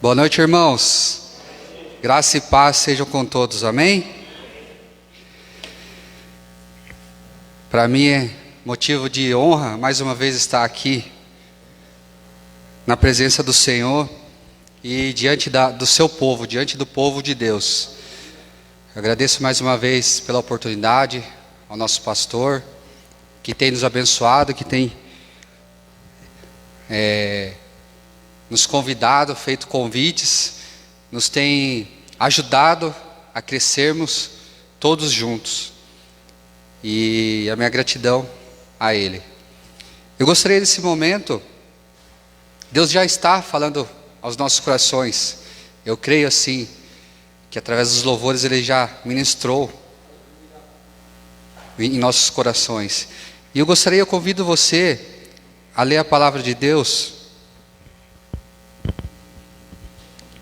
Boa noite, irmãos. Graça e paz sejam com todos, amém? Para mim é motivo de honra, mais uma vez, estar aqui, na presença do Senhor e diante do seu povo, diante do povo de Deus. Eu agradeço mais uma vez pela oportunidade ao nosso pastor, que tem nos abençoado, que tem nos convidado, feito convites, nos tem ajudado a crescermos todos juntos. E a minha gratidão a Ele. Eu gostaria desse momento, Deus já está falando aos nossos corações. Eu creio assim, que através dos louvores Ele já ministrou em nossos corações. E eu convido você a ler a palavra de Deus,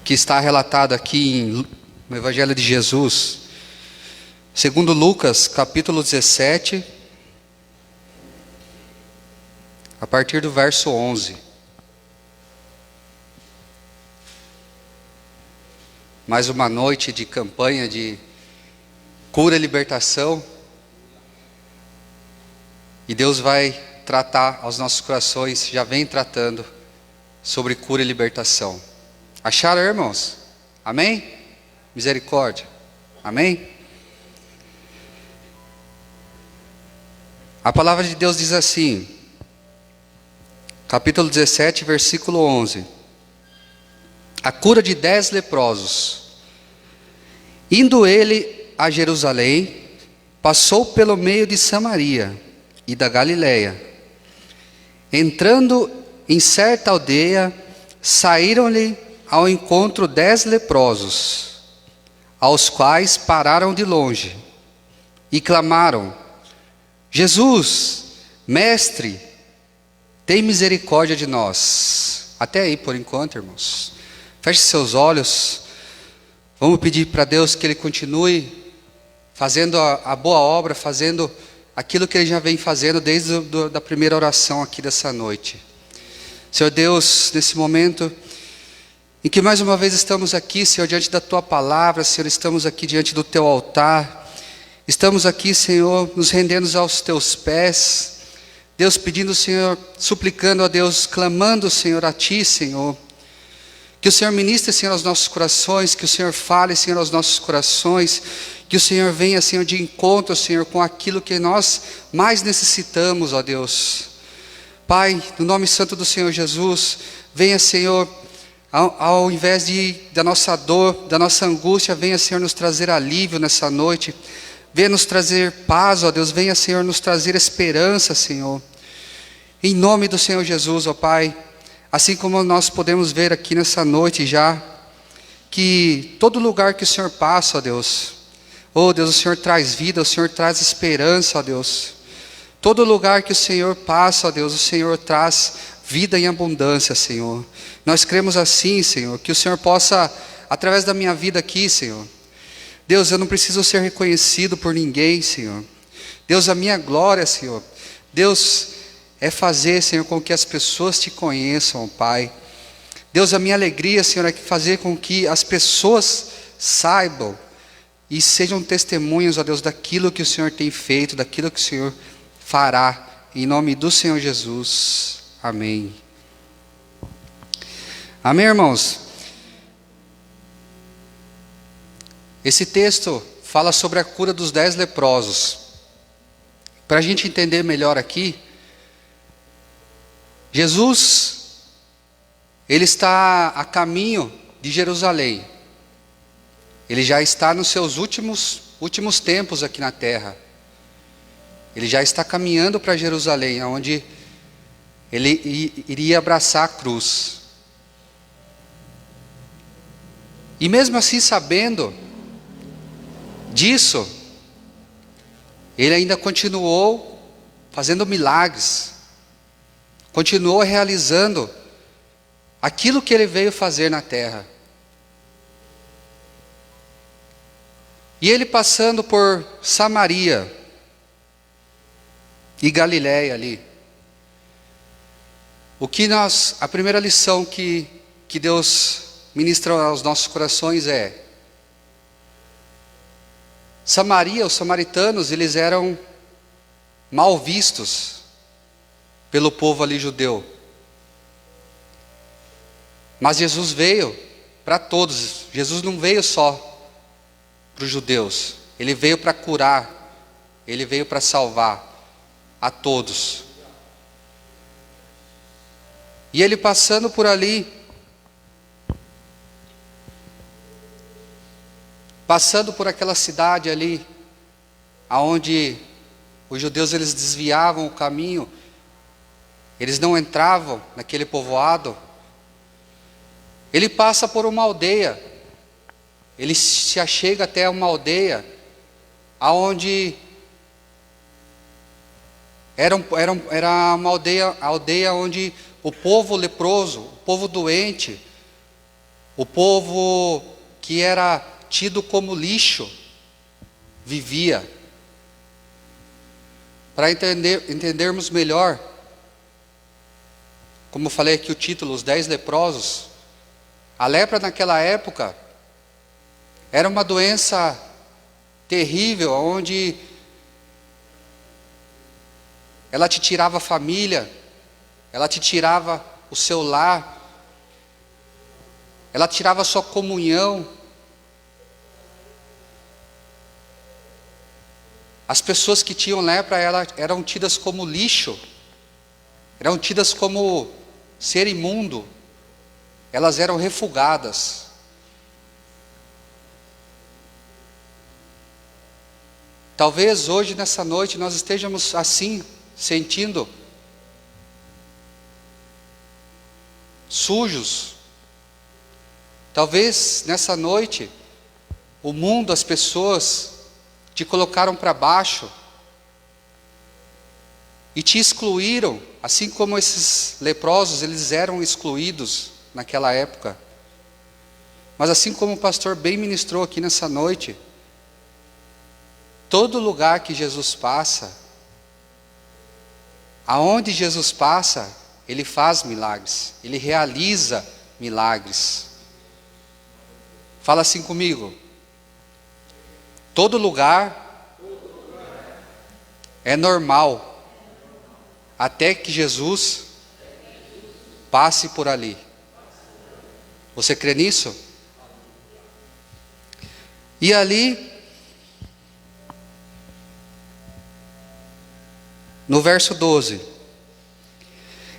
que está relatada aqui no Evangelho de Jesus, segundo Lucas, capítulo 17, a partir do verso 11. Mais uma noite de campanha de cura e libertação. E Deus vai tratar aos nossos corações, já vem tratando sobre cura e libertação. Acharam, irmãos? Amém? Misericórdia. Amém? A palavra de Deus diz assim, capítulo 17, versículo 11. A cura de 10 leprosos. Indo ele a Jerusalém, passou pelo meio de Samaria e da Galileia. Entrando em certa aldeia, saíram-lhe ao encontro 10 leprosos, aos quais pararam de longe e clamaram: Jesus, mestre, tem misericórdia de nós. Até aí por enquanto, irmãos. Feche seus olhos. Vamos pedir para Deus que Ele continue fazendo a boa obra, fazendo aquilo que Ele já vem fazendo desde a primeira oração aqui dessa noite. Senhor Deus, nesse momento em que mais uma vez estamos aqui, Senhor, diante da Tua palavra, Senhor, estamos aqui diante do Teu altar, estamos aqui, Senhor, nos rendendo aos Teus pés, Deus, pedindo, Senhor, suplicando a Deus, clamando, Senhor, a Ti, Senhor, que o Senhor ministre, Senhor, aos nossos corações, que o Senhor fale, Senhor, aos nossos corações, que o Senhor venha, Senhor, de encontro, Senhor, com aquilo que nós mais necessitamos, ó Deus. Pai, no nome santo do Senhor Jesus, venha, Senhor, ao invés da nossa dor, da nossa angústia, venha, Senhor, nos trazer alívio nessa noite, venha nos trazer paz, ó Deus, venha, Senhor, nos trazer esperança, Senhor, em nome do Senhor Jesus, ó Pai, assim como nós podemos ver aqui nessa noite já, que todo lugar que o Senhor passa, ó Deus, o Senhor traz vida, o Senhor traz esperança, ó Deus, todo lugar que o Senhor passa, ó Deus, o Senhor traz vida em abundância, Senhor. Nós cremos assim, Senhor, que o Senhor possa, através da minha vida aqui, Senhor, Deus, eu não preciso ser reconhecido por ninguém, Senhor. Deus, a minha glória, Senhor, Deus, é fazer, Senhor, com que as pessoas Te conheçam, Pai. Deus, a minha alegria, Senhor, é fazer com que as pessoas saibam e sejam testemunhas, ó Deus, daquilo que o Senhor tem feito, daquilo que o Senhor fará, em nome do Senhor Jesus. Amém. Amém, irmãos? Esse texto fala sobre a cura dos 10 leprosos. Para a gente entender melhor aqui, Jesus, Ele está a caminho de Jerusalém. Ele já está nos seus últimos tempos aqui na terra. Ele já está caminhando para Jerusalém, onde Ele iria abraçar a cruz. E mesmo assim, sabendo disso, Ele ainda continuou fazendo milagres, continuou realizando aquilo que Ele veio fazer na terra. E Ele passando por Samaria e Galileia ali, a primeira lição que Deus ministra aos nossos corações é: Samaria, os samaritanos, eles eram mal vistos pelo povo ali judeu. Mas Jesus veio para todos. Jesus não veio só para os judeus. Ele veio para curar. Ele veio para salvar a todos. E ele passando por ali, passando por aquela cidade ali, aonde os judeus eles desviavam o caminho, eles não entravam naquele povoado. Ele passa por uma aldeia, ele se achega até uma aldeia, aonde era uma aldeia onde o povo leproso, o povo doente, o povo que era tido como lixo, vivia. Para entendermos melhor, como eu falei aqui o título, os 10 leprosos, a lepra naquela época era uma doença terrível, onde ela te tirava a família, ela te tirava o seu lar, ela tirava a sua comunhão. As pessoas que tinham lepra eram tidas como lixo, eram tidas como ser imundo, elas eram refugadas. Talvez hoje, nessa noite, nós estejamos assim, sentindo sujos. Talvez nessa noite, o mundo, as pessoas te colocaram para baixo e te excluíram, assim como esses leprosos, eles eram excluídos naquela época. Mas assim como o pastor bem ministrou aqui nessa noite, todo lugar que Jesus passa, aonde Jesus passa, Ele faz milagres, Ele realiza milagres. Fala assim comigo: todo lugar é normal, até que Jesus passe por ali. Você crê nisso? E ali, no verso 12: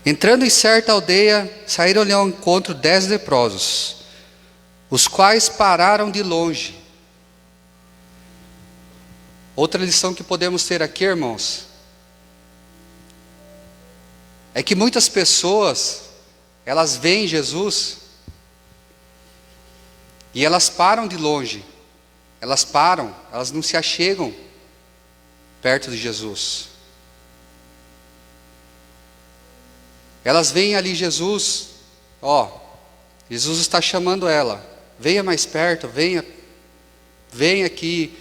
entrando em certa aldeia, saíram-lhe ao encontro 10 leprosos, os quais pararam de longe. Outra lição que podemos ter aqui, irmãos, é que muitas pessoas, elas veem Jesus e elas param de longe, elas não se achegam perto de Jesus. Elas veem ali Jesus, Jesus está chamando ela, venha mais perto, venha que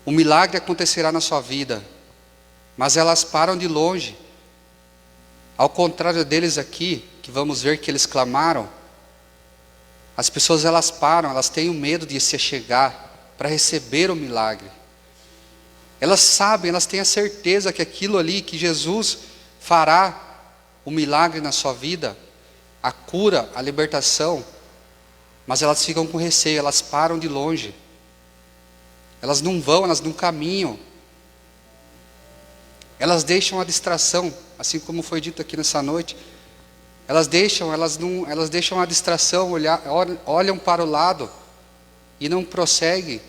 o milagre acontecerá na sua vida. Mas elas param de longe. Ao contrário deles aqui, que vamos ver que eles clamaram, as pessoas elas param, elas têm o medo de se achegar para receber o milagre. Elas sabem, elas têm a certeza que aquilo ali, que Jesus fará o milagre na sua vida, a cura, a libertação, mas elas ficam com receio, elas param de longe. Elas não vão, elas não caminham. Elas deixam a distração, assim como foi dito aqui nessa noite. Elas deixam a distração, olham para o lado e não prosseguem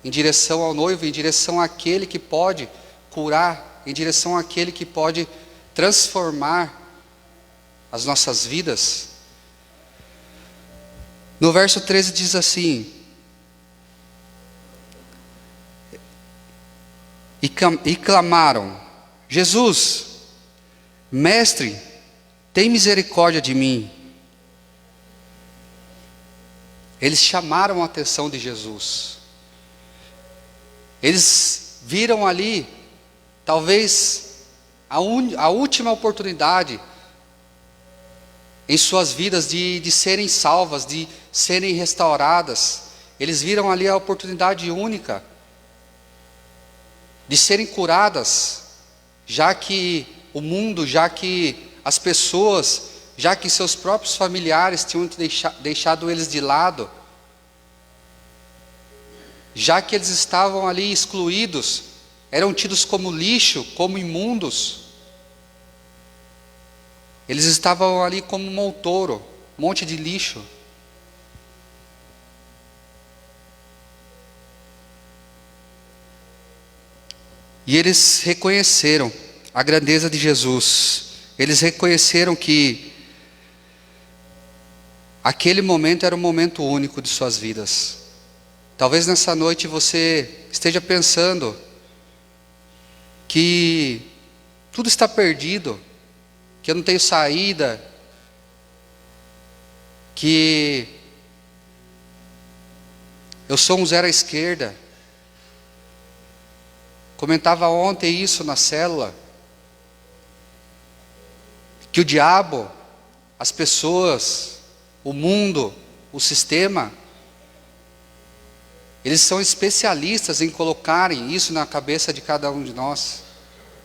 em direção ao noivo, em direção àquele que pode curar, em direção àquele que pode transformar as nossas vidas. No verso 13 diz assim: e clamaram: Jesus, mestre, tem misericórdia de mim. Eles chamaram a atenção de Jesus. Eles viram ali, talvez, a última oportunidade em suas vidas de serem salvas, de serem restauradas. Eles viram ali a oportunidade única de serem curadas, já que o mundo, já que as pessoas, já que seus próprios familiares tinham deixado eles de lado, já que eles estavam ali excluídos, eram tidos como lixo, como imundos. Eles estavam ali como um montouro, um monte de lixo. E eles reconheceram a grandeza de Jesus. Eles reconheceram que aquele momento era um momento único de suas vidas. Talvez nessa noite você esteja pensando que tudo está perdido, que eu não tenho saída, que eu sou um zero à esquerda. Comentava ontem isso na célula, que o diabo, as pessoas, o mundo, o sistema, eles são especialistas em colocarem isso na cabeça de cada um de nós.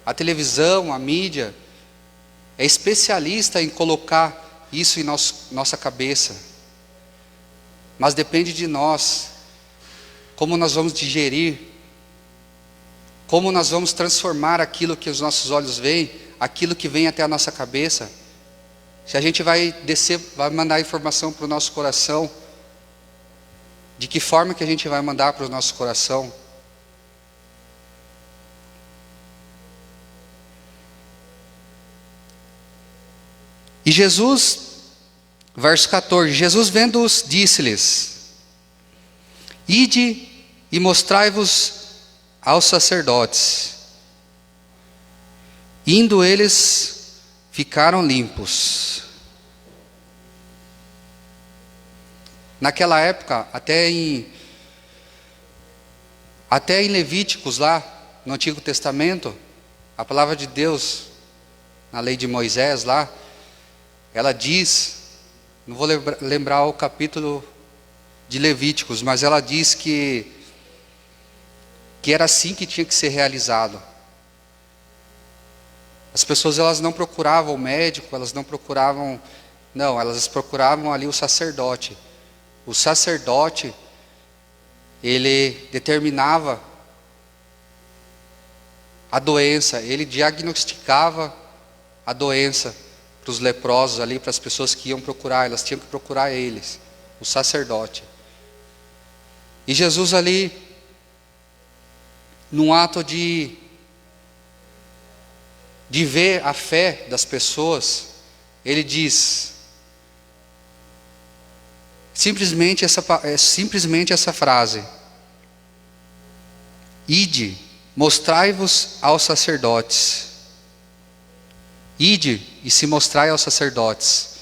A televisão, a mídia, é especialista em colocar isso em nossa cabeça. Mas depende de nós, como nós vamos digerir, como nós vamos transformar aquilo que os nossos olhos veem, aquilo que vem até a nossa cabeça. Se a gente vai descer, vai mandar informação para o nosso coração, de que forma que a gente vai mandar para o nosso coração? E Jesus, verso 14, Jesus vendo-os, disse-lhes: Ide e mostrai-vos aos sacerdotes. Indo eles, ficaram limpos. Naquela época, até em Levíticos lá, no Antigo Testamento, a palavra de Deus, na lei de Moisés lá, ela diz, não vou lembrar o capítulo de Levíticos, mas ela diz que era assim que tinha que ser realizado. As pessoas, elas não procuravam o médico, elas procuravam ali o sacerdote. O sacerdote, ele determinava a doença, ele diagnosticava a doença para os leprosos ali, para as pessoas que iam procurar, elas tinham que procurar eles, o sacerdote. E Jesus ali, num ato de ver a fé das pessoas, ele diz, simplesmente essa frase: Ide, mostrai-vos aos sacerdotes. Ide e se mostrai aos sacerdotes.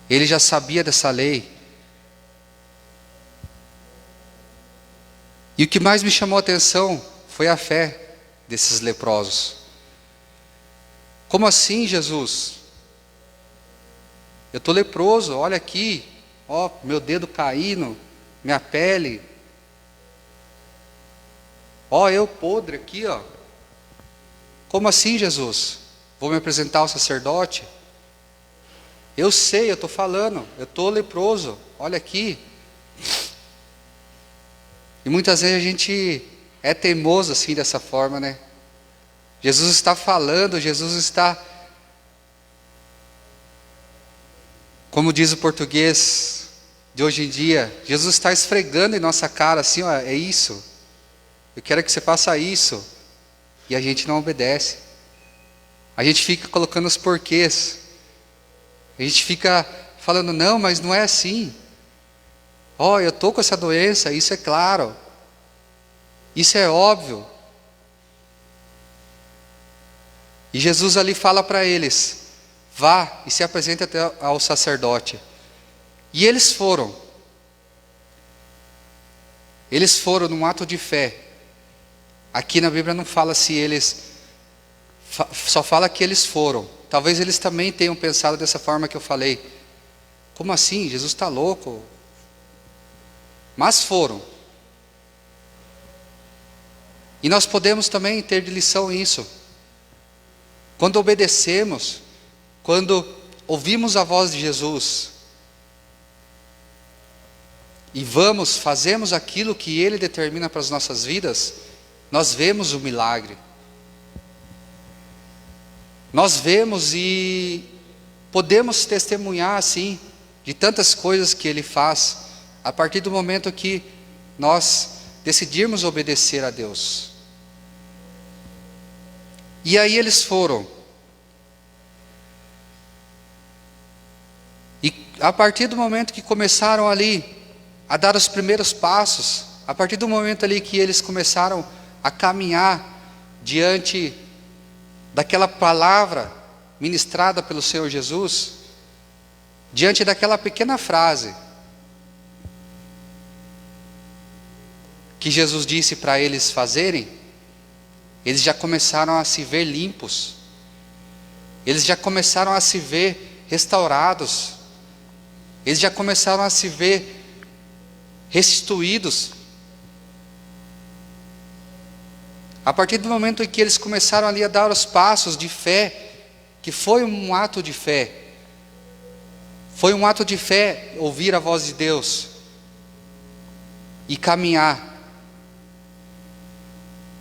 Ele já sabia dessa lei. E o que mais me chamou a atenção foi a fé desses leprosos. Como assim, Jesus? Eu estou leproso, olha aqui, ó, meu dedo caindo, minha pele. Ó, eu podre aqui, ó. Como assim, Jesus? Vou me apresentar ao sacerdote? Eu sei, eu estou falando, eu estou leproso, olha aqui. E muitas vezes a gente é teimoso assim dessa forma, né? Jesus está falando, Jesus está, como diz o português de hoje em dia, Jesus está esfregando em nossa cara assim, ó, é isso. Eu quero que você faça isso. E a gente não obedece. A gente fica colocando os porquês. A gente fica falando, não, mas não é assim. Ó, eu estou com essa doença, isso é claro. Isso é óbvio. E Jesus ali fala para eles, vá e se apresente até ao sacerdote. E eles foram. Eles foram num ato de fé. Aqui na Bíblia não fala se eles Só fala que eles foram. Talvez eles também tenham pensado dessa forma que eu falei. Como assim? Jesus está louco? Mas foram. E nós podemos também ter de lição isso. Quando obedecemos, quando ouvimos a voz de Jesus, e fazemos aquilo que Ele determina para as nossas vidas, nós vemos o milagre. Nós vemos e podemos testemunhar assim, de tantas coisas que Ele faz, a partir do momento que nós decidirmos obedecer a Deus. E aí eles foram. E a partir do momento que começaram ali a dar os primeiros passos, a partir do momento ali que eles começaram a caminhar diante daquela palavra ministrada pelo Senhor Jesus, diante daquela pequena frase que Jesus disse para eles fazerem, eles já começaram a se ver limpos, eles já começaram a se ver restaurados, eles já começaram a se ver restituídos. A partir do momento em que eles começaram ali a dar os passos de fé, que foi um ato de fé, foi um ato de fé ouvir a voz de Deus e caminhar.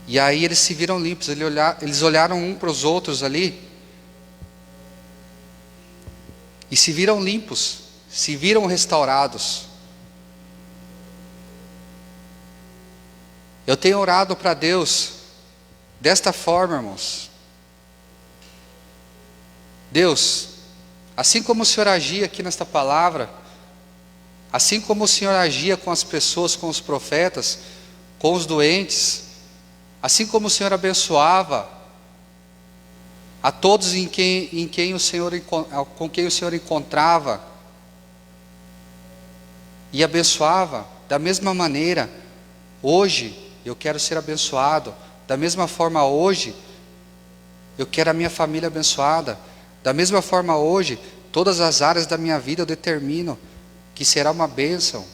E aí eles se viram limpos, eles olharam um para os outros ali e se viram limpos, se viram restaurados. Eu tenho orado para Deus desta forma, irmãos. Deus, assim como o Senhor agia aqui nesta palavra, assim como o Senhor agia com as pessoas, com os profetas, com os doentes, assim como o Senhor abençoava a todos com quem o Senhor encontrava e abençoava, da mesma maneira, hoje eu quero ser abençoado. Da mesma forma hoje, eu quero a minha família abençoada. Da mesma forma hoje, todas as áreas da minha vida eu determino que será uma bênção.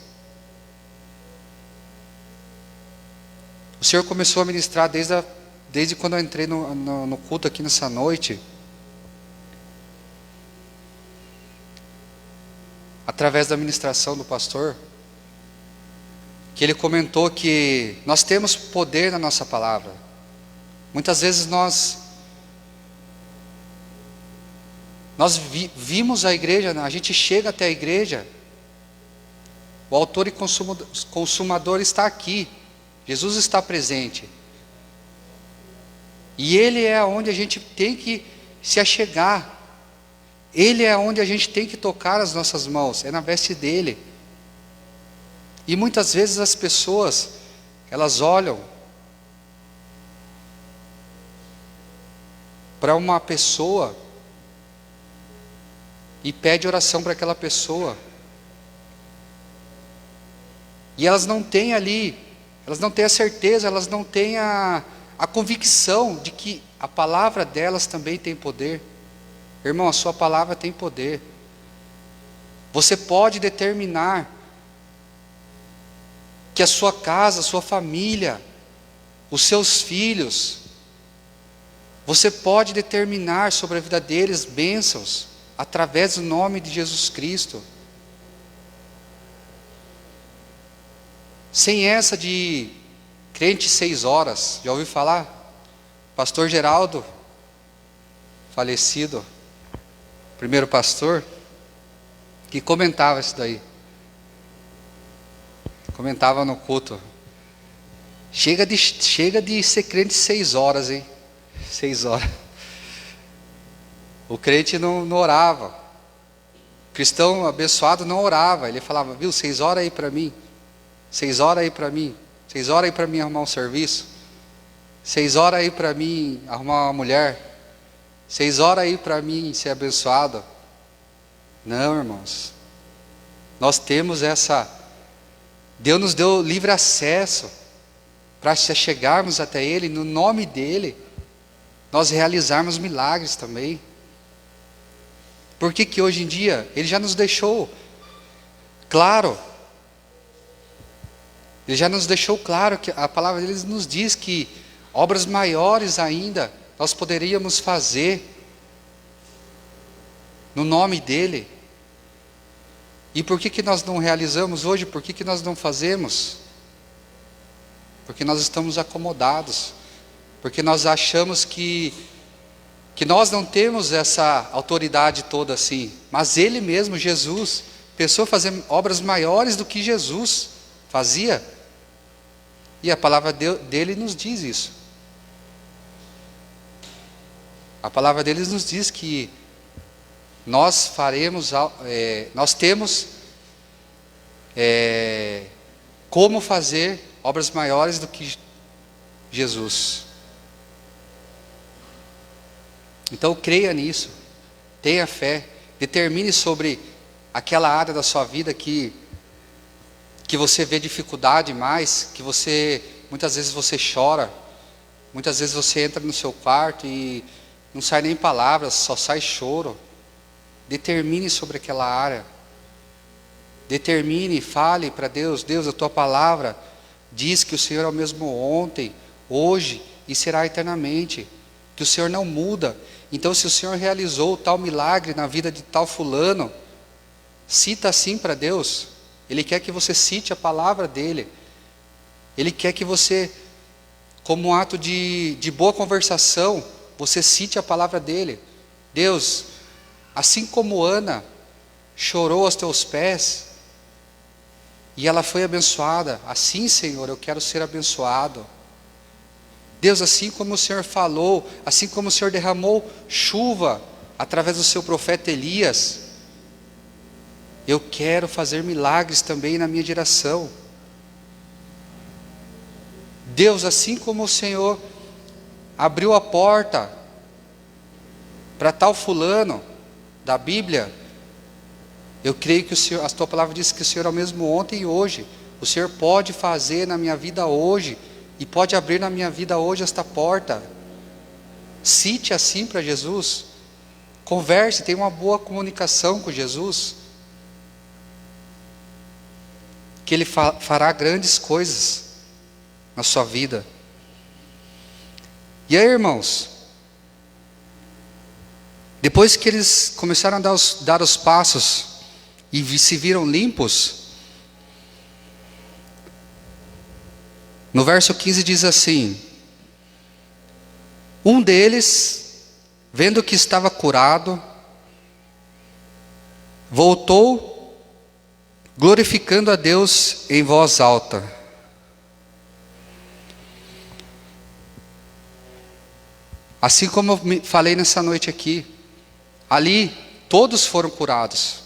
O Senhor começou a ministrar desde quando eu entrei no culto aqui nessa noite, através da ministração do pastor, que ele comentou que nós temos poder na nossa palavra. Muitas vezes nós vimos a igreja, a gente chega até a igreja, o autor e consumador está aqui, Jesus está presente, e Ele é onde a gente tem que se achegar, Ele é onde a gente tem que tocar as nossas mãos, é na veste dEle. E muitas vezes as pessoas, elas olham para uma pessoa e pedem oração para aquela pessoa. E elas não têm ali, elas não têm a certeza, elas não têm a convicção de que a palavra delas também tem poder. Irmão, a sua palavra tem poder. Você pode determinar que a sua casa, a sua família, os seus filhos, você pode determinar sobre a vida deles bênçãos, através do nome de Jesus Cristo. Sem essa de crente 6 horas, já ouviu falar? Pastor Geraldo, falecido, primeiro pastor, que comentava isso daí. Comentava no culto. Chega de ser crente 6 horas, hein? 6 horas. O crente não orava. O cristão abençoado não orava. Ele falava, viu, 6 horas aí para mim. 6 horas aí para mim. 6 horas aí para mim arrumar um serviço. 6 horas aí para mim arrumar uma mulher. 6 horas aí para mim ser abençoado. Não, irmãos. Nós temos essa... Deus nos deu livre acesso para se chegarmos até Ele, no nome dEle. nós realizarmos milagres também. Por que que hoje em dia Ele já nos deixou claro? Ele já nos deixou claro que a palavra dele nos diz que obras maiores ainda nós poderíamos fazer no nome dele. E por que que nós não realizamos hoje? Por que que nós não fazemos? Porque nós estamos acomodados. Porque nós achamos que nós não temos essa autoridade toda assim. Mas Ele mesmo, Jesus, pensou fazer obras maiores do que Jesus fazia. E a palavra dele nos diz isso. A palavra deles nos diz que nós faremos, nós temos como fazer obras maiores do que Jesus. Então creia nisso, tenha fé, determine sobre aquela área da sua vida que você vê dificuldade mais, que muitas vezes você chora, muitas vezes você entra no seu quarto e não sai nem palavras, só sai choro. Determine sobre aquela área. Determine, fale para Deus: Deus, a tua palavra diz que o Senhor é o mesmo ontem, hoje e será eternamente. Que o Senhor não muda. Então, se o Senhor realizou tal milagre na vida de tal fulano, cita assim para Deus. Ele quer que você cite a palavra dele. Ele quer que você, como um ato de boa conversação, você cite a palavra dele. Deus, assim como Ana chorou aos teus pés e ela foi abençoada, assim, Senhor, eu quero ser abençoado. Deus, assim como o Senhor falou, assim como o Senhor derramou chuva através do seu profeta Elias, eu quero fazer milagres também na minha geração. Deus, assim como o Senhor abriu a porta para tal fulano da Bíblia, eu creio que o Senhor, a tua palavra diz que o Senhor é o mesmo ontem e hoje. O Senhor pode fazer na minha vida hoje e pode abrir na minha vida hoje esta porta. Cite assim para Jesus. Converse, tenha uma boa comunicação com Jesus, que Ele fará grandes coisas na sua vida. E aí, irmãos, depois que eles começaram a dar os passos e se viram limpos, no verso 15 diz assim: um deles, vendo que estava curado, voltou glorificando a Deus em voz alta. Assim como eu falei nessa noite aqui, ali todos foram curados.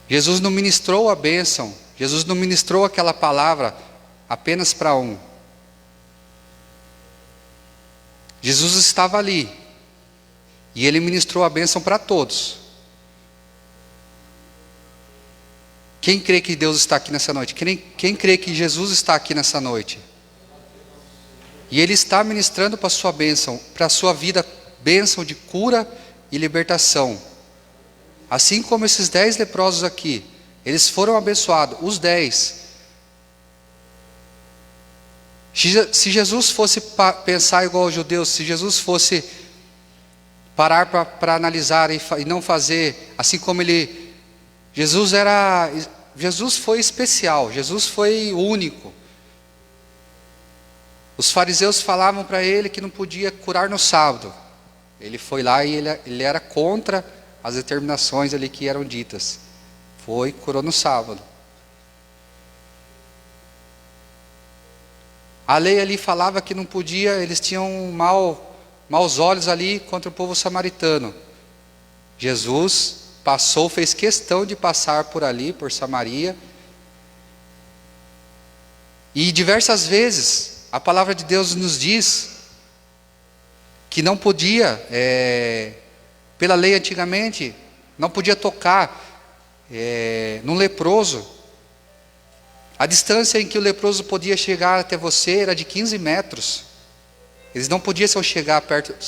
Jesus não ministrou a bênção, Jesus não ministrou aquela palavra apenas para um. Jesus estava ali e Ele ministrou a bênção para todos. Quem crê que Deus está aqui nessa noite? Quem crê que Jesus está aqui nessa noite? E Ele está ministrando para a sua bênção, para a sua vida, bênção de cura e libertação. Assim como esses 10 leprosos aqui, eles foram abençoados, os 10. Se Jesus fosse pensar igual aos judeus, se Jesus fosse parar para analisar e não fazer, assim como ele... Jesus foi especial, Jesus foi único. Os fariseus falavam para ele que não podia curar no sábado. Ele foi lá e ele era contra as determinações ali que eram ditas. Foi, curou no sábado. A lei ali falava que não podia, eles tinham maus olhos ali contra o povo samaritano. Jesus passou, fez questão de passar por ali, por Samaria. E diversas vezes a palavra de Deus nos diz que não podia, pela lei antigamente, não podia tocar num leproso. A distância em que o leproso podia chegar até você era de 15 metros. Eles não podiam se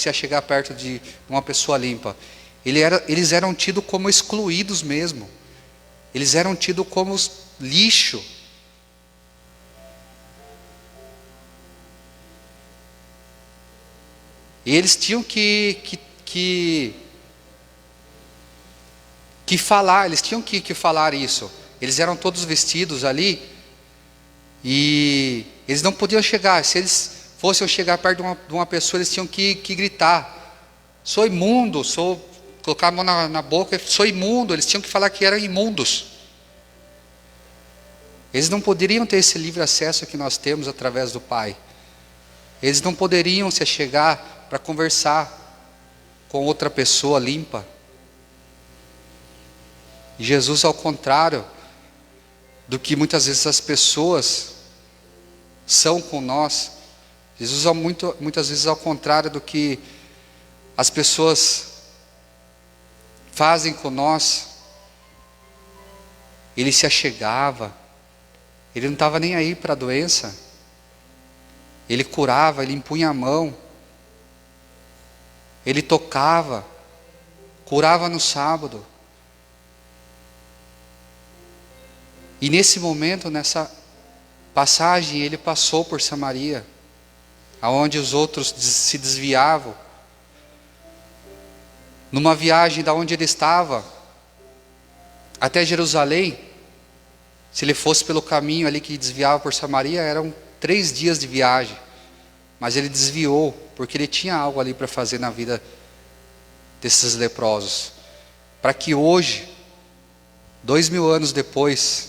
achegar perto de uma pessoa limpa. Eles eram tidos como excluídos mesmo. Eles eram tidos como lixo. E eles tinham que falar, eles tinham que falar isso. Eles eram todos vestidos ali, e eles não podiam chegar. Se eles fossem chegar perto de uma pessoa, eles tinham que gritar: sou imundo, colocar a mão na boca, sou imundo. Eles tinham que falar que eram imundos. Eles não poderiam ter esse livre acesso que nós temos através do Pai. Eles não poderiam se achegar para conversar com outra pessoa limpa. E Jesus, ao contrário do que muitas vezes as pessoas são com nós, Jesus, muitas vezes, ao contrário do que as pessoas fazem com nós, Ele se achegava. Ele não estava nem aí para a doença. Ele curava, Ele impunha a mão. Ele tocava, curava no sábado. E nesse momento, nessa passagem, Ele passou por Samaria, aonde os outros se desviavam. Numa viagem da onde Ele estava até Jerusalém, se Ele fosse pelo caminho ali que desviava por Samaria, eram 3 dias de viagem. Mas Ele desviou, porque Ele tinha algo ali para fazer na vida desses leprosos. Para que hoje, 2000 anos depois,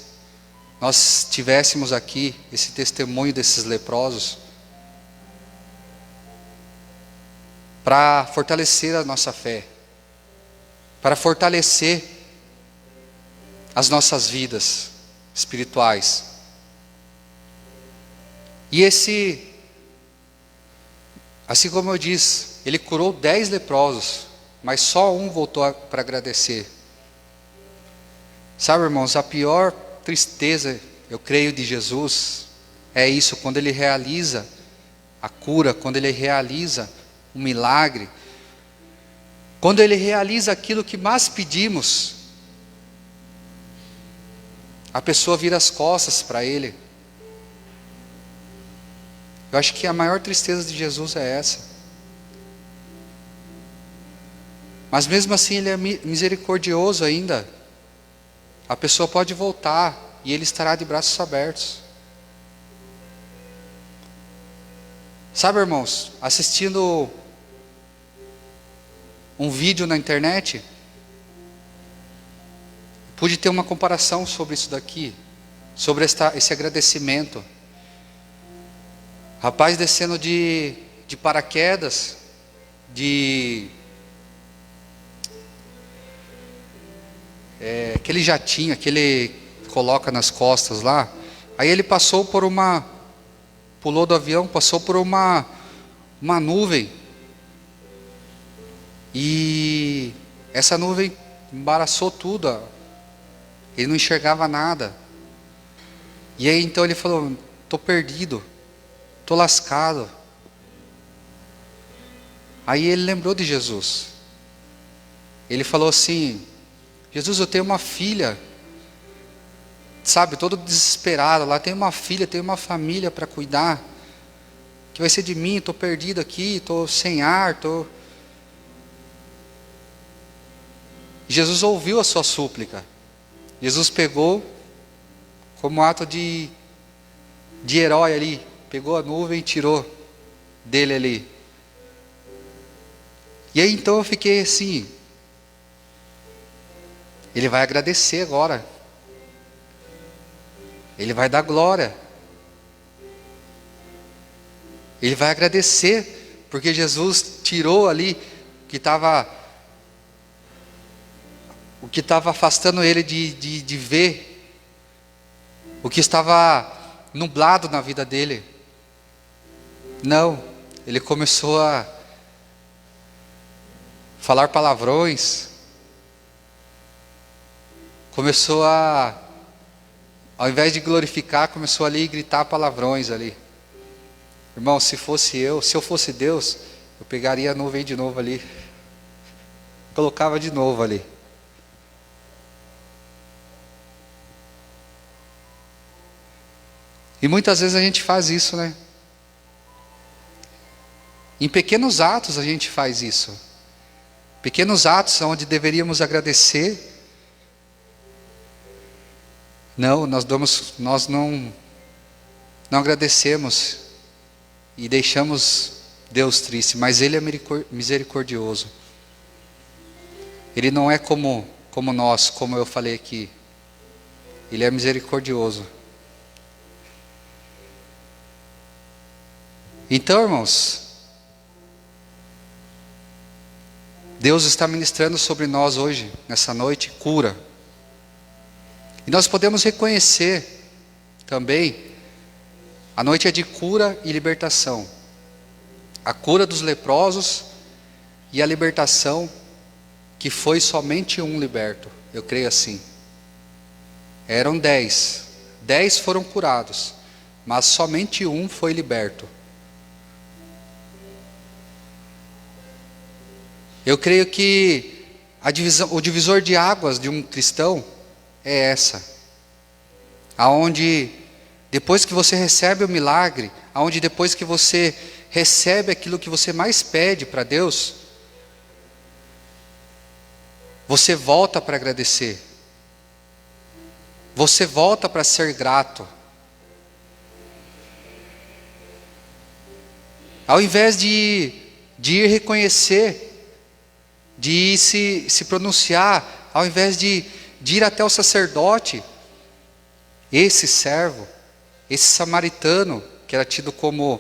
nós tivéssemos aqui esse testemunho desses leprosos, para fortalecer a nossa fé, para fortalecer as nossas vidas espirituais. E assim como eu disse, Ele curou 10 leprosos, mas só um voltou para agradecer. Sabe, irmãos, a pior tristeza, eu creio, de Jesus é isso, quando Ele realiza a cura, quando Ele realiza um milagre, quando Ele realiza aquilo que mais pedimos, a pessoa vira as costas para Ele. Eu acho que a maior tristeza de Jesus é essa. Mas mesmo assim Ele é misericordioso ainda. A pessoa pode voltar e Ele estará de braços abertos. Sabe, irmãos, assistindo um vídeo na internet, pude ter uma comparação sobre isso daqui, sobre esse agradecimento. Rapaz descendo de paraquedas, aquele jatinho, aquele coloca nas costas lá. Aí ele pulou do avião, passou por uma nuvem. E essa nuvem embaraçou tudo. Ele não enxergava nada. E aí então ele falou: estou perdido, estou lascado. Aí ele lembrou de Jesus. Ele falou assim: Jesus, eu tenho uma filha, sabe, todo desesperado lá, tenho uma filha, tenho uma família para cuidar, que vai ser de mim, estou perdido aqui, estou sem ar, Jesus ouviu a sua súplica. Jesus pegou, como ato de herói ali, pegou a nuvem e tirou dele ali. E aí então eu fiquei assim, Ele vai agradecer agora. Ele vai dar glória. Ele vai agradecer, porque Jesus tirou ali o que estava afastando ele de ver, o que estava nublado na vida dele. Não, ele começou a falar palavrões, começou ao invés de glorificar, começou ali a gritar palavrões ali. Irmão, se eu fosse Deus, eu pegaria a nuvem de novo ali, colocava de novo ali. E muitas vezes a gente faz isso, né? Em pequenos atos a gente faz isso. Pequenos atos onde deveríamos agradecer. Não, nós não agradecemos e deixamos Deus triste, mas Ele é misericordioso. Ele não é como nós, como eu falei aqui. Ele é misericordioso. Então, irmãos, Deus está ministrando sobre nós hoje, nessa noite, cura. E nós podemos reconhecer também, a noite é de cura e libertação. A cura dos leprosos e a libertação que foi somente um liberto. Eu creio assim. Eram 10. 10 foram curados, mas somente um foi liberto. Eu creio que o divisor de águas de um cristão é essa. Aonde depois que você recebe o milagre, aonde depois que você recebe aquilo que você mais pede para Deus, você volta para agradecer. Você volta para ser grato. Ao invés de ir reconhecer, de ir se pronunciar, ao invés de ir até o sacerdote, esse servo, esse samaritano, que era tido como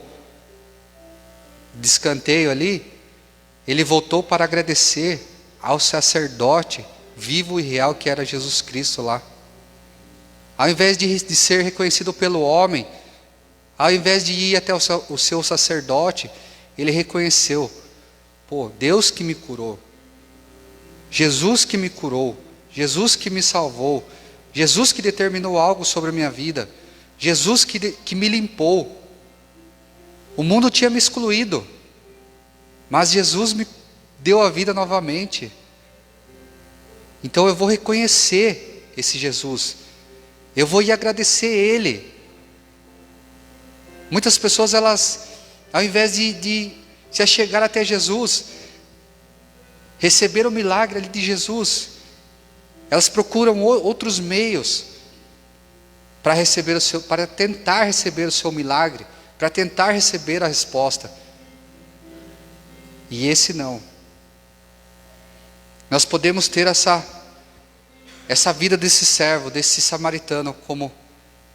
de escanteio ali, ele voltou para agradecer ao sacerdote vivo e real que era Jesus Cristo lá. Ao invés de ser reconhecido pelo homem, ao invés de ir até o seu sacerdote, ele reconheceu: pô, Deus que me curou, Jesus que me curou, Jesus que me salvou, Jesus que determinou algo sobre a minha vida, Jesus que me limpou. O mundo tinha me excluído, mas Jesus me deu a vida novamente. Então eu vou reconhecer esse Jesus, eu vou ir agradecer Ele. Muitas pessoas, elas, ao invés de se achegar até Jesus, receber o milagre ali de Jesus, elas procuram outros meios para tentar receber o seu milagre, para tentar receber a resposta. E esse não. Nós podemos ter essa vida desse servo, desse samaritano, como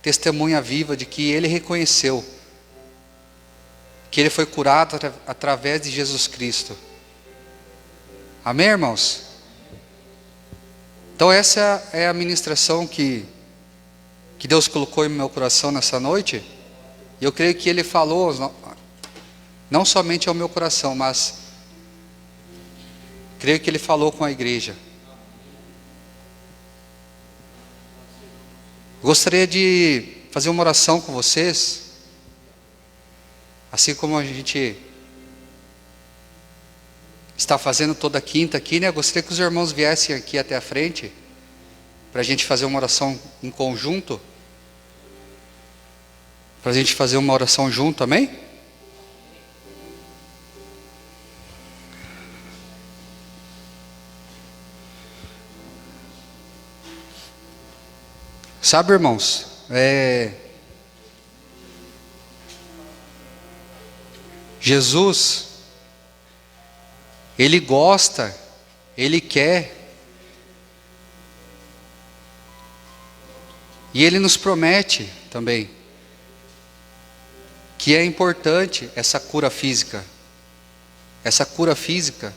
testemunha viva de que ele reconheceu que ele foi curado através de Jesus Cristo. Amém, irmãos? Então essa é a ministração que Deus colocou em meu coração nessa noite. E eu creio que Ele falou, não somente ao meu coração, mas creio que Ele falou com a igreja. Gostaria de fazer uma oração com vocês, assim como a gente está fazendo toda quinta aqui, né? Eu gostaria que os irmãos viessem aqui até a frente, para a gente fazer uma oração em conjunto, para a gente fazer uma oração junto, amém? Sabe, irmãos, Jesus, Ele gosta, Ele quer, e Ele nos promete também, que é importante essa cura física. Essa cura física,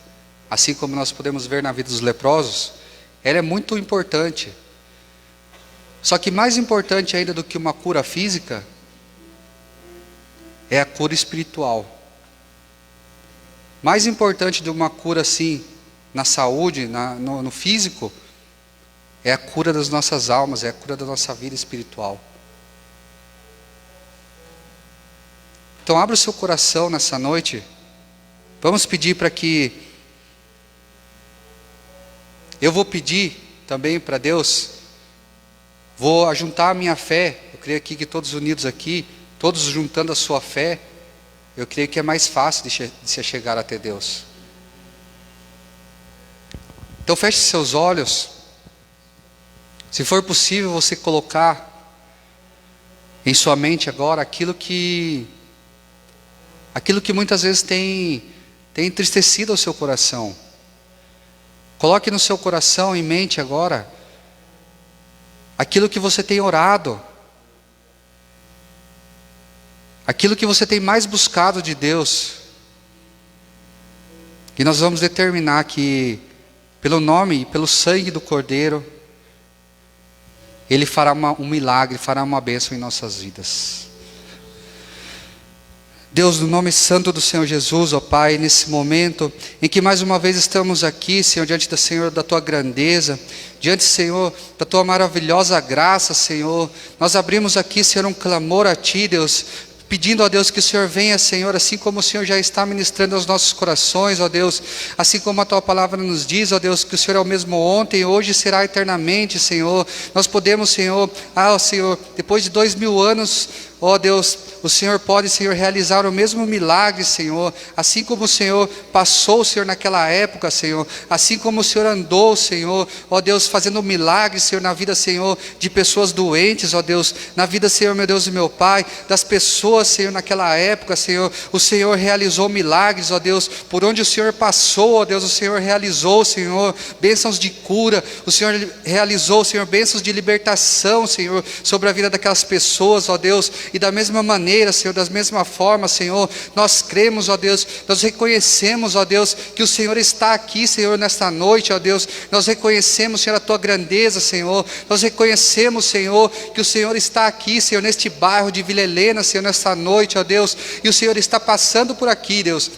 assim como nós podemos ver na vida dos leprosos, ela é muito importante. Só que mais importante ainda do que uma cura física, é a cura espiritual. Mais importante de uma cura assim, na saúde, no físico, é a cura das nossas almas, é a cura da nossa vida espiritual. Então abra o seu coração nessa noite. Vamos pedir para que... Eu vou pedir também para Deus, vou ajuntar a minha fé. Eu creio aqui que todos unidos aqui, todos juntando a sua fé, eu creio que é mais fácil de se chegar até Deus. Então feche seus olhos. Se for possível você colocar em sua mente agora aquilo que muitas vezes tem entristecido o seu coração. Coloque no seu coração, em mente agora, aquilo que você tem orado, aquilo que você tem mais buscado de Deus. E nós vamos determinar que, pelo nome e pelo sangue do Cordeiro, Ele fará um milagre, fará uma bênção em nossas vidas. Deus, no nome santo do Senhor Jesus, ó Pai, nesse momento em que mais uma vez estamos aqui, Senhor, diante do Senhor, da Tua grandeza, diante, Senhor, da Tua maravilhosa graça, Senhor, nós abrimos aqui, Senhor, um clamor a Ti, Deus, pedindo, ó Deus, que o Senhor venha, Senhor, assim como o Senhor já está ministrando aos nossos corações, ó Deus, assim como a Tua palavra nos diz, ó Deus, que o Senhor é o mesmo ontem, hoje e será eternamente, Senhor. Nós podemos, Senhor, Senhor, depois de 2000 anos, ó Deus, o Senhor pode, Senhor, realizar o mesmo milagre, Senhor, assim como o Senhor passou, Senhor, naquela época, Senhor, assim como o Senhor andou, Senhor, ó Deus, fazendo milagres, Senhor, na vida, Senhor, de pessoas doentes, ó Deus, na vida, Senhor, meu Deus e meu Pai, das pessoas, Senhor, naquela época, Senhor, o Senhor realizou milagres, ó Deus, por onde o Senhor passou, ó Deus, o Senhor realizou, Senhor, bênçãos de cura, o Senhor realizou, Senhor, bênçãos de libertação, Senhor, sobre a vida daquelas pessoas, ó Deus, e da mesma maneira, Senhor, da mesma forma, Senhor, nós cremos, ó Deus, nós reconhecemos, ó Deus, que o Senhor está aqui, Senhor, nesta noite, ó Deus, nós reconhecemos, Senhor, a Tua grandeza, Senhor, nós reconhecemos, Senhor, que o Senhor está aqui, Senhor, neste bairro de Vila Helena, Senhor, nesta noite, ó Deus, e o Senhor está passando por aqui, Deus.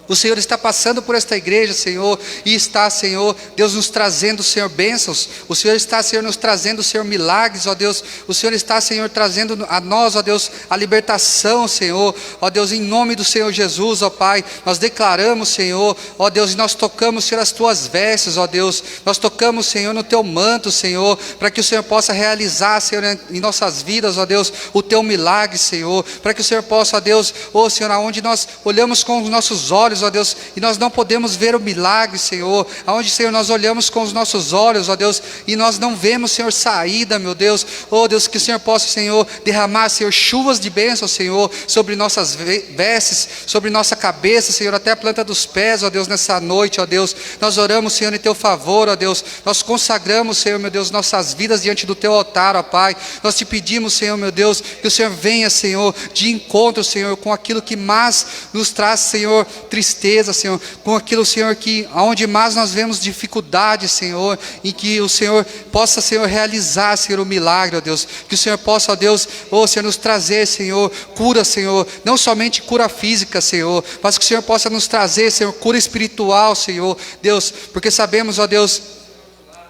O Senhor está passando por esta igreja, Senhor, e está, Senhor, Deus nos trazendo, Senhor, bênçãos. O Senhor está, Senhor, nos trazendo, Senhor, milagres, ó Deus. O Senhor está, Senhor, trazendo a nós, ó Deus, a libertação, Senhor. Ó Deus, em nome do Senhor Jesus, ó Pai, nós declaramos, Senhor, ó Deus, e nós tocamos, Senhor, as Tuas vestes, ó Deus. Nós tocamos, Senhor, no Teu manto, Senhor, para que o Senhor possa realizar, Senhor, em nossas vidas, ó Deus, o Teu milagre, Senhor. Para que o Senhor possa, ó Deus, ó Senhor, aonde nós olhamos com os nossos olhos, ó Deus, e nós não podemos ver o milagre, Senhor, aonde, Senhor, nós olhamos com os nossos olhos, ó Deus, e nós não vemos, Senhor, saída, meu Deus, ó Deus, que o Senhor possa, Senhor, derramar, Senhor, chuvas de bênção, Senhor, sobre nossas vestes, sobre nossa cabeça, Senhor, até a planta dos pés, ó Deus, nessa noite, ó Deus, nós oramos, Senhor, em Teu favor, ó Deus, nós consagramos, Senhor, meu Deus, nossas vidas diante do Teu altar, ó Pai, nós Te pedimos, Senhor, meu Deus, que o Senhor venha, Senhor, de encontro, Senhor, com aquilo que mais nos traz, Senhor, tristeza, Senhor, com aquilo, Senhor, que aonde mais nós vemos dificuldade, Senhor, e que o Senhor possa, Senhor, realizar, Senhor, o milagre, ó Deus, que o Senhor possa, ó Deus, ó Senhor, nos trazer, Senhor, cura, Senhor, não somente cura física, Senhor, mas que o Senhor possa nos trazer, Senhor, cura espiritual, Senhor, Deus, porque sabemos, ó Deus,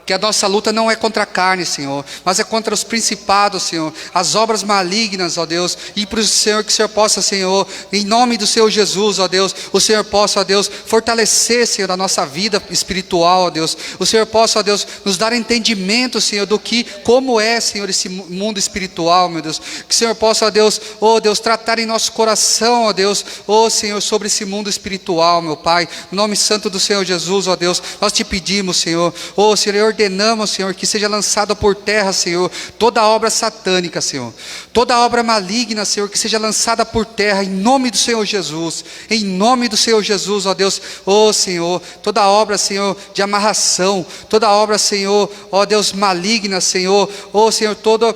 que a nossa luta não é contra a carne, Senhor, mas é contra os principados, Senhor, as obras malignas, ó Deus, e para o Senhor, que o Senhor possa, Senhor, em nome do Senhor Jesus, ó Deus, o Senhor possa, ó Deus, fortalecer, Senhor, a nossa vida espiritual, ó Deus, o Senhor possa, ó Deus, nos dar entendimento, Senhor, do que, como é, Senhor, esse mundo espiritual, meu Deus, que o Senhor possa, ó Deus, tratar em nosso coração, ó Deus, ó Senhor, sobre esse mundo espiritual, meu Pai, no nome santo do Senhor Jesus, ó Deus, nós Te pedimos, Senhor, ó Senhor, ordenamos, Senhor, que seja lançada por terra, Senhor, toda obra satânica, Senhor, toda obra maligna, Senhor, que seja lançada por terra, em nome do Senhor Jesus, em nome do Senhor Jesus, ó Deus, ó Senhor, toda obra, Senhor, de amarração, toda obra, Senhor, ó Deus, maligna, Senhor, ó Senhor, toda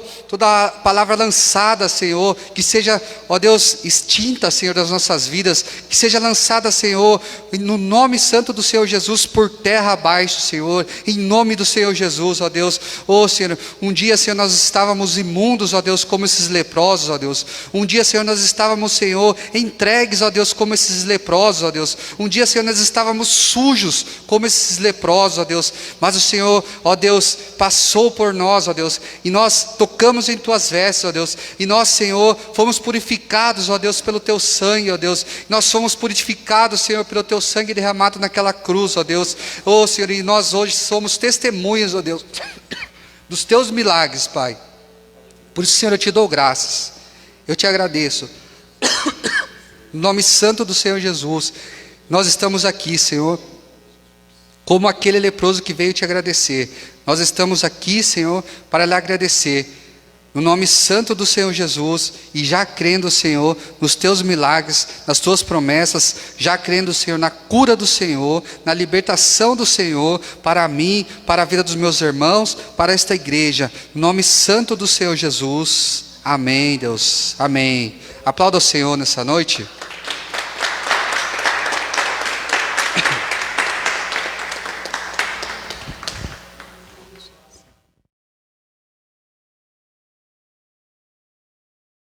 palavra lançada, Senhor, que seja, ó Deus, extinta, Senhor, das nossas vidas, que seja lançada, Senhor, no nome santo do Senhor Jesus, por terra abaixo, Senhor, em nome do Senhor Jesus, ó Deus. Oh, Senhor, um dia, Senhor, nós estávamos imundos, ó Deus, como esses leprosos, ó Deus. Um dia, Senhor, nós estávamos, Senhor, entregues, ó Deus, como esses leprosos, ó Deus. Um dia, Senhor, nós estávamos sujos, como esses leprosos, ó Deus. Mas o Senhor, ó Deus, passou por nós, ó Deus. E nós tocamos em Tuas vestes, ó Deus. E nós, Senhor, fomos purificados, ó Deus, pelo Teu sangue, ó Deus. Nós fomos purificados, Senhor, pelo Teu sangue derramado naquela cruz, ó Deus. Oh, Senhor, e nós hoje somos testemunhas, ó Deus, dos Teus milagres, Pai. Por isso, Senhor, eu Te dou graças. Eu Te agradeço. No nome santo do Senhor Jesus, nós estamos aqui, Senhor, como aquele leproso que veio Te agradecer. Nós estamos aqui, Senhor, para Lhe agradecer. No nome santo do Senhor Jesus, e já crendo, Senhor, nos Teus milagres, nas Tuas promessas, já crendo, Senhor, na cura do Senhor, na libertação do Senhor, para mim, para a vida dos meus irmãos, para esta igreja. No nome santo do Senhor Jesus. Amém, Deus. Amém. Aplauda o Senhor nessa noite.